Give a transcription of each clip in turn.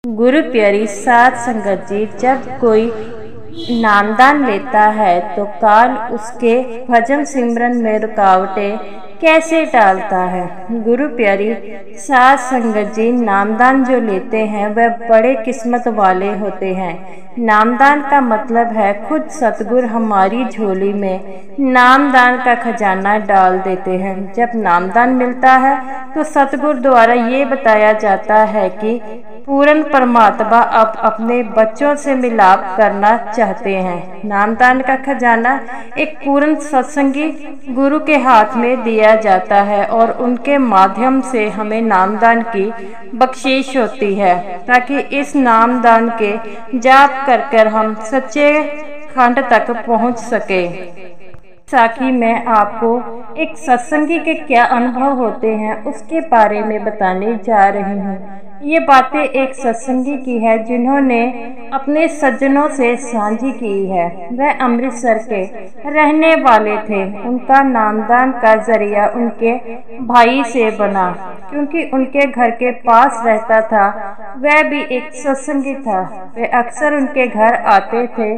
गुरु प्यारी साध संगत जी, जब कोई नामदान लेता है तो काल उसके भजन सिमरन में रुकावटें कैसे डालता है। गुरु प्यारी साध संगत जी, नामदान जो लेते हैं वह बड़े किस्मत वाले होते हैं। नामदान का मतलब है खुद सतगुरु हमारी झोली में नामदान का खजाना डाल देते हैं। जब नामदान मिलता है तो सतगुरु द्वारा ये बताया जाता है कि पूर्ण परमात्मा अब अपने बच्चों से मिलाप करना चाहते हैं। नामदान का खजाना एक पूर्ण सत्संगी गुरु के हाथ में दिया जाता है और उनके माध्यम से हमें नामदान की बख्शीश होती है, ताकि इस नामदान के जाप कर हम सच्चे खंड तक पहुंच सके। साथी मैं आपको एक सत्संगी के क्या अनुभव होते हैं उसके बारे में बताने जा रही हूँ। ये बातें एक सत्संगी की है जिन्होंने अपने सज्जनों से साझी की है। वह अमृतसर के रहने वाले थे। उनका नामदान का जरिया उनके भाई से बना, क्योंकि उनके घर के पास रहता था। वह भी एक सत्संगी था। वे अक्सर उनके घर आते थे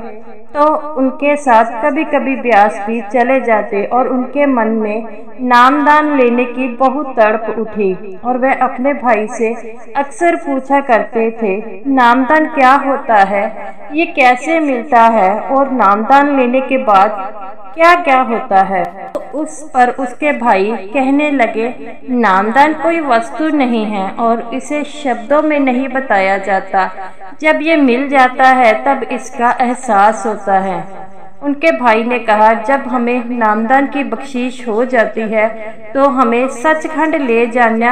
तो उनके साथ कभी कभी ब्यास भी चले जाते और उनके मन में नामदान लेने की बहुत तड़प उठी और वह अपने भाई से अक्सर पूछा करते थे, नामदान क्या होता है, ये कैसे मिलता है और नामदान लेने के बाद क्या क्या होता है। तो उस पर उसके भाई कहने लगे, नामदान कोई वस्तु नहीं है और इसे शब्दों में नहीं बताया जाता। जब ये मिल जाता है तब इसका एहसास होता है। उनके भाई ने कहा, जब हमें नामदान की बख्शीश हो जाती है तो हमें सचखंड ले जाने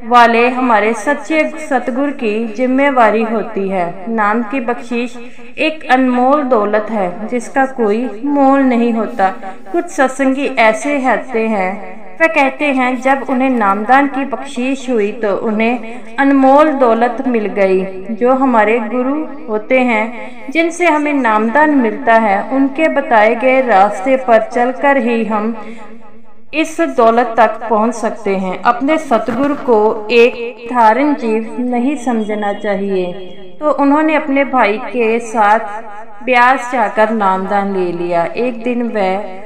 वाले हमारे सच्चे सतगुरु की जिम्मेवारी होती है। नाम की बख्शीश एक अनमोल दौलत है जिसका कोई मोल नहीं होता। कुछ सत्संगी ऐसे होते हैं, वे कहते हैं जब उन्हें नामदान की बख्शीश हुई तो उन्हें अनमोल दौलत मिल गई। जो हमारे गुरु होते हैं जिनसे हमें नामदान मिलता है, उनके बताए गए रास्ते पर चलकर ही हम इस दौलत तक पहुंच सकते हैं। अपने सतगुरु को एक धारण जीव नहीं समझना चाहिए। तो उन्होंने अपने भाई के साथ ब्यास जाकर नामदान ले लिया। एक दिन वह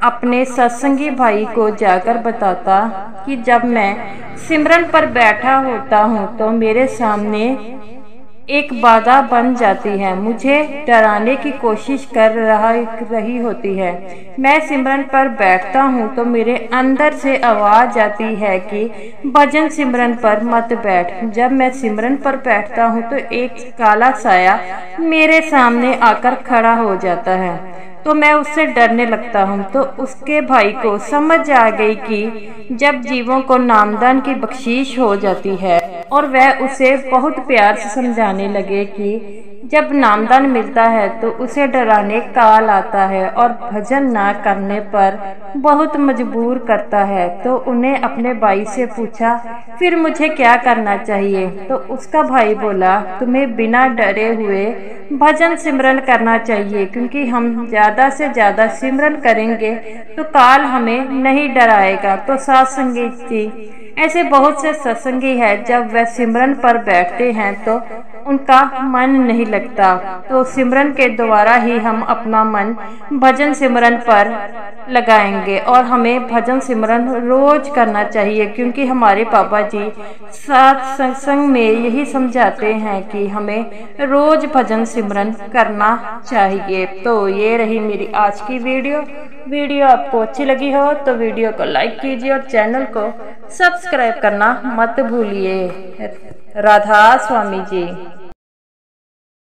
अपने सत्संगी भाई को जाकर बताता कि जब मैं सिमरन पर बैठा होता हूँ तो मेरे सामने एक बाधा बन जाती है, मुझे डराने की कोशिश कर रही होती है। मैं सिमरन पर बैठता हूँ तो मेरे अंदर से आवाज आती है कि भजन सिमरन पर मत बैठ। जब मैं सिमरन पर बैठता हूँ तो एक काला साया मेरे सामने आकर खड़ा हो जाता है, तो मैं उससे डरने लगता हूँ। तो उसके भाई को समझ आ गई कि जब जीवों को नामदान की बख्शीश हो जाती है, और वह उसे बहुत प्यार से समझाने लगे कि जब नामदान मिलता है तो उसे डराने काल आता है और भजन ना करने पर बहुत मजबूर करता है। तो उन्हें अपने भाई से पूछा, फिर मुझे क्या करना चाहिए। तो उसका भाई बोला, तुम्हें बिना डरे हुए भजन सिमरन करना चाहिए, क्योंकि हम ज्यादा से ज्यादा सिमरन करेंगे तो काल हमें नहीं डराएगा। तो साध संगत जी, ऐसे बहुत से सत्संगी है जब वह सिमरन पर बैठते हैं तो उनका मन नहीं लगता। तो सिमरन के द्वारा ही हम अपना मन भजन सिमरन पर लगाएंगे और हमें भजन सिमरन रोज करना चाहिए, क्योंकि हमारे बाबा जी साथ सत्संग में यही समझाते हैं कि हमें रोज भजन सिमरन करना चाहिए। तो ये रही मेरी आज की वीडियो आपको अच्छी लगी हो तो वीडियो को लाइक कीजिए और चैनल को सब्सक्राइब करना मत भूलिए। राधा स्वामी जी।